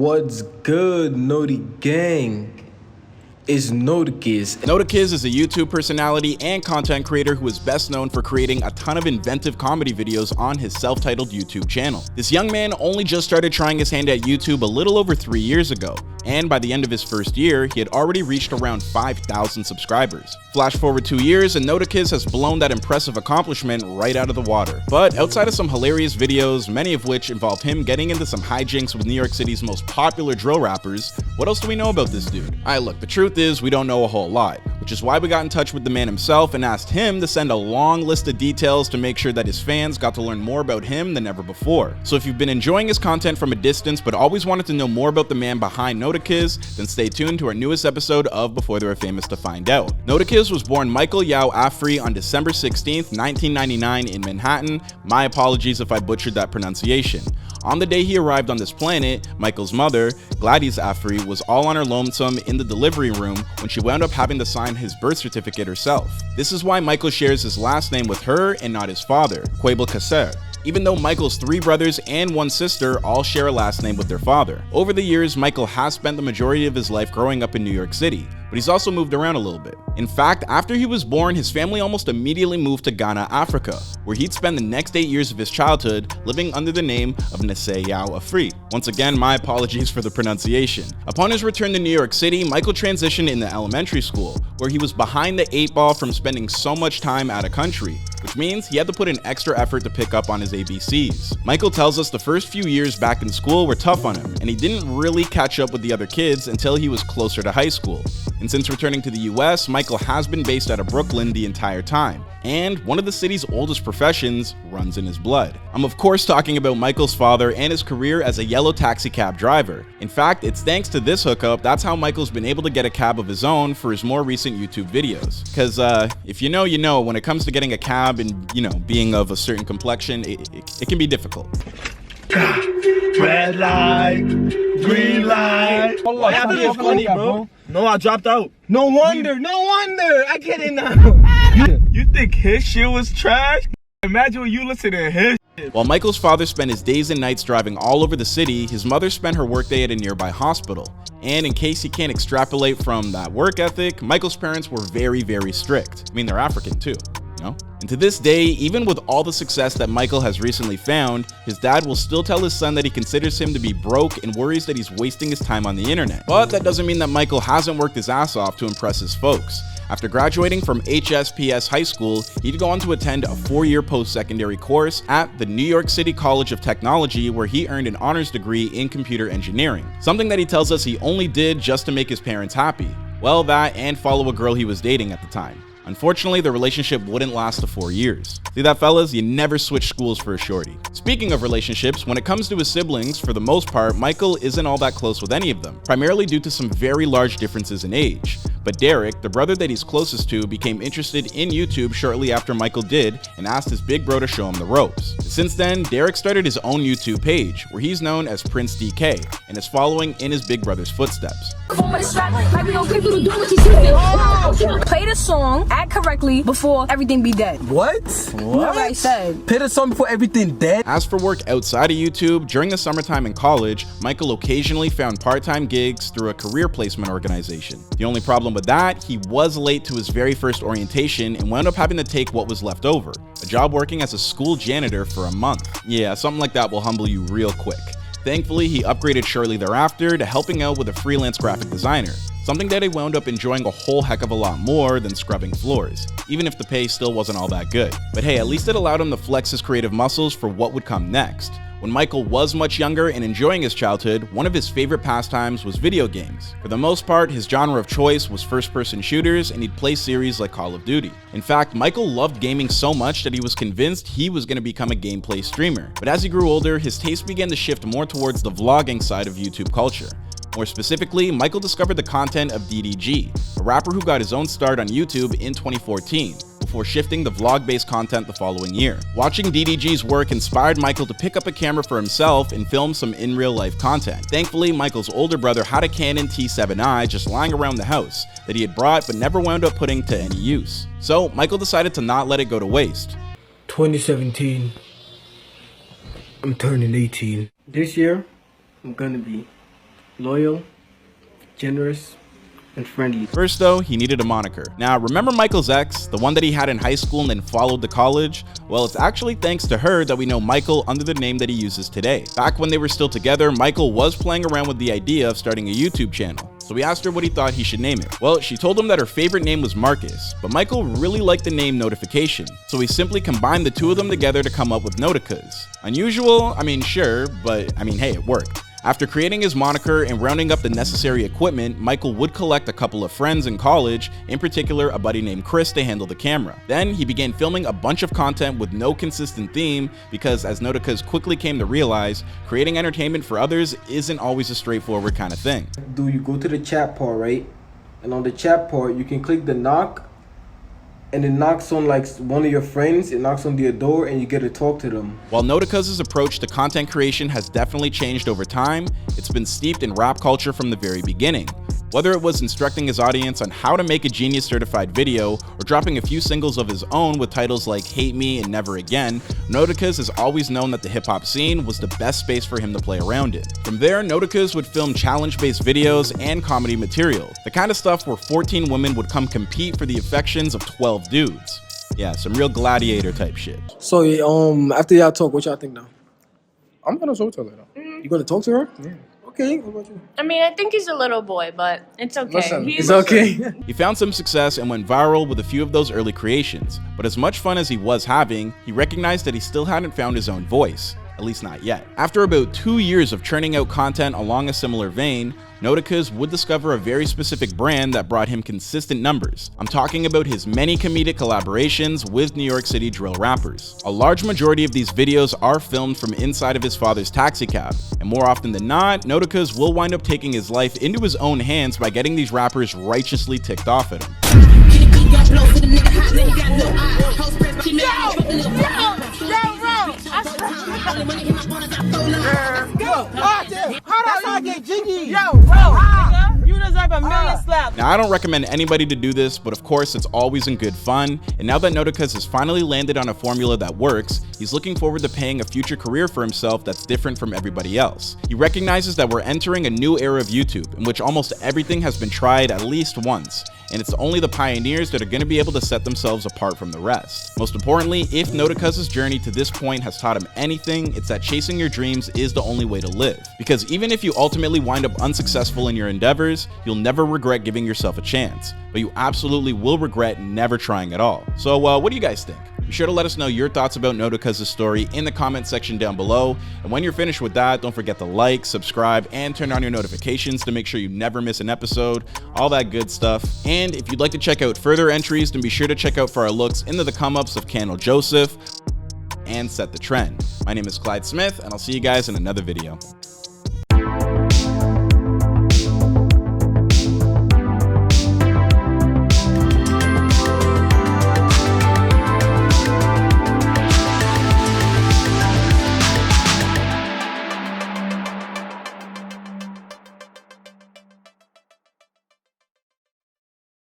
What's good, Noti gang? Is Noticuz. Noticuz is a YouTube personality and content creator who is best known for creating a ton of inventive comedy videos on his self-titled YouTube channel. This young man only just started trying his hand at YouTube a little over 3 years ago, and by the end of his first year, he had already reached around 5,000 subscribers. Flash forward 2 years and Noticuz has blown that impressive accomplishment right out of the water. But outside of some hilarious videos, many of which involve him getting into some hijinks with New York City's most popular drill rappers, what else do we know about this dude? Alright, look, the truth is we don't know a whole lot, which is why we got in touch with the man himself and asked him to send a long list of details to make sure that his fans got to learn more about him than ever before. So if you've been enjoying his content from a distance but always wanted to know more about the man behind Noticuz, then stay tuned to our newest episode of Before They Were Famous to find out. Noticuz was born Michael Yao Afri on December 16th, 1999 in Manhattan. My apologies if I butchered that pronunciation. On the day he arrived on this planet, Michael's mother, Gladys Afri, was all on her lonesome in the delivery room when she wound up having to sign his birth certificate herself. This is why Michael shares his last name with her and not his father, Quabel Kasser, even though Michael's 3 brothers and 1 sister all share a last name with their father. Over the years, Michael has spent the majority of his life growing up in New York City, but he's also moved around a little bit. In fact, after he was born, his family almost immediately moved to Ghana, Africa, where he'd spend the next 8 years of his childhood living under the name of Nse Yao Afri. Once again, my apologies for the pronunciation. Upon his return to New York City, Michael transitioned into elementary school, where he was behind the 8 ball from spending so much time out of country, which means he had to put in extra effort to pick up on his ABCs. Michael tells us the first few years back in school were tough on him, and he didn't really catch up with the other kids until he was closer to high school. And since returning to the US, Michael has been based out of Brooklyn the entire time, and one of the city's oldest professions runs in his blood. I'm of course talking about Michael's father and his career as a yellow taxi cab driver. In fact, it's thanks to this hookup that's how Michael's been able to get a cab of his own for his more recent YouTube videos. Cause if you know, you know, when it comes to getting a cab and, you know, being of a certain complexion, it can be difficult. Red light, green light. Oh, that's funny, bro. No, I dropped out. No wonder, I get it now. You think his shit was trash? Imagine when you listen to his shit. While Michael's father spent his days and nights driving all over the city, his mother spent her workday at a nearby hospital. And in case you can't extrapolate from that work ethic, Michael's parents were very, very strict. I mean, they're African too. And to this day, even with all the success that Michael has recently found, his dad will still tell his son that he considers him to be broke and worries that he's wasting his time on the internet. But that doesn't mean that Michael hasn't worked his ass off to impress his folks. After graduating from HSPS High School, he'd go on to attend a 4-year post-secondary course at the New York City College of Technology, where he earned an honors degree in computer engineering, something that he tells us he only did just to make his parents happy. Well, that and follow a girl he was dating at the time. Unfortunately, the relationship wouldn't last to 4 years. See that, fellas? You never switch schools for a shorty. Speaking of relationships, when it comes to his siblings, for the most part, Michael isn't all that close with any of them, primarily due to some very large differences in age. But Derek, the brother that he's closest to, became interested in YouTube shortly after Michael did and asked his big bro to show him the ropes. Since then, Derek started his own YouTube page, where he's known as Prince DK, and is following in his big brother's footsteps. Play the song, act correctly before everything be dead. What? What I said. Play the song before everything dead? As for work outside of YouTube, during the summertime in college, Michael occasionally found part-time gigs through a career placement organization. The only problem with that, he was late to his very first orientation and wound up having to take what was left over, a job working as a school janitor for a month. Yeah, something like that will humble you real quick. Thankfully, he upgraded shortly thereafter to helping out with a freelance graphic designer, something that he wound up enjoying a whole heck of a lot more than scrubbing floors, even if the pay still wasn't all that good. But hey, at least it allowed him to flex his creative muscles for what would come next. When Michael was much younger and enjoying his childhood, one of his favorite pastimes was video games. For the most part, his genre of choice was first-person shooters, and he'd play series like Call of Duty. In fact, Michael loved gaming so much that he was convinced he was going to become a gameplay streamer. But as he grew older, his taste began to shift more towards the vlogging side of YouTube culture. More specifically, Michael discovered the content of DDG, a rapper who got his own start on YouTube in 2014. Before shifting to vlog-based content the following year. Watching DDG's work inspired Michael to pick up a camera for himself and film some in real-life content. Thankfully, Michael's older brother had a Canon T7i just lying around the house that he had brought but never wound up putting to any use. So Michael decided to not let it go to waste. 2017, I'm turning 18. This year, I'm gonna be loyal, generous, and friendly. First though, he needed a moniker. Now remember Michael's ex, the one that he had in high school and then followed to college? Well, it's actually thanks to her that we know Michael under the name that he uses today. Back when they were still together, Michael was playing around with the idea of starting a YouTube channel. So we asked her what he thought he should name it. Well, she told him that her favorite name was Marcus, but Michael really liked the name Notification. So he simply combined the two of them together to come up with Noticuz. Unusual? I mean, sure, but I mean, hey, it worked. After creating his moniker and rounding up the necessary equipment, Michael would collect a couple of friends in college, in particular a buddy named Chris, to handle the camera. Then he began filming a bunch of content with no consistent theme because, as Noticuz quickly came to realize, creating entertainment for others isn't always a straightforward kind of thing. You go to the chat part, right? And on the chat part, you can click the knock, and it knocks on like one of your friends, it knocks on their door, and you get to talk to them. While Noticuz's approach to content creation has definitely changed over time, it's been steeped in rap culture from the very beginning. Whether it was instructing his audience on how to make a genius certified video, or dropping a few singles of his own with titles like Hate Me and Never Again, Noticuz has always known that the hip hop scene was the best space for him to play around in. From there, Noticuz would film challenge-based videos and comedy material, the kind of stuff where 14 women would come compete for the affections of 12 dudes. Yeah, some real gladiator type shit. So, after y'all talk, what y'all think now? I'm gonna talk to her though. You gonna talk to her? Yeah. Okay, what about you? I mean, I think he's a little boy, but it's okay. Listen, It's okay. He found some success and went viral with a few of those early creations, but as much fun as he was having, he recognized that he still hadn't found his own voice, at least not yet. After about 2 years of churning out content along a similar vein, Noticuz would discover a very specific brand that brought him consistent numbers. I'm talking about his many comedic collaborations with New York City drill rappers. A large majority of these videos are filmed from inside of his father's taxi cab, and more often than not, Noticuz will wind up taking his life into his own hands by getting these rappers righteously ticked off at him. Now, I don't recommend anybody to do this, but of course it's always in good fun, and now that Noticuz has finally landed on a formula that works, he's looking forward to paying a future career for himself that's different from everybody else. He recognizes that we're entering a new era of YouTube, in which almost everything has been tried at least once, and it's only the pioneers that are going to be able to set themselves apart from the rest. Most importantly, if Noticuz's journey to this point has taught him anything, it's that chasing your dreams is the only way to live. Because even if you ultimately wind up unsuccessful in your endeavors, you'll never regret giving yourself a chance, but you absolutely will regret never trying at all. So what do you guys think? Be sure to let us know your thoughts about Noticuz's story in the comment section down below. And when you're finished with that, don't forget to like, subscribe, and turn on your notifications to make sure you never miss an episode, all that good stuff. And if you'd like to check out further entries, then be sure to check out for our looks into the come-ups of Candle Joseph and Set the Trend. My name is Clyde Smith, and I'll see you guys in another video.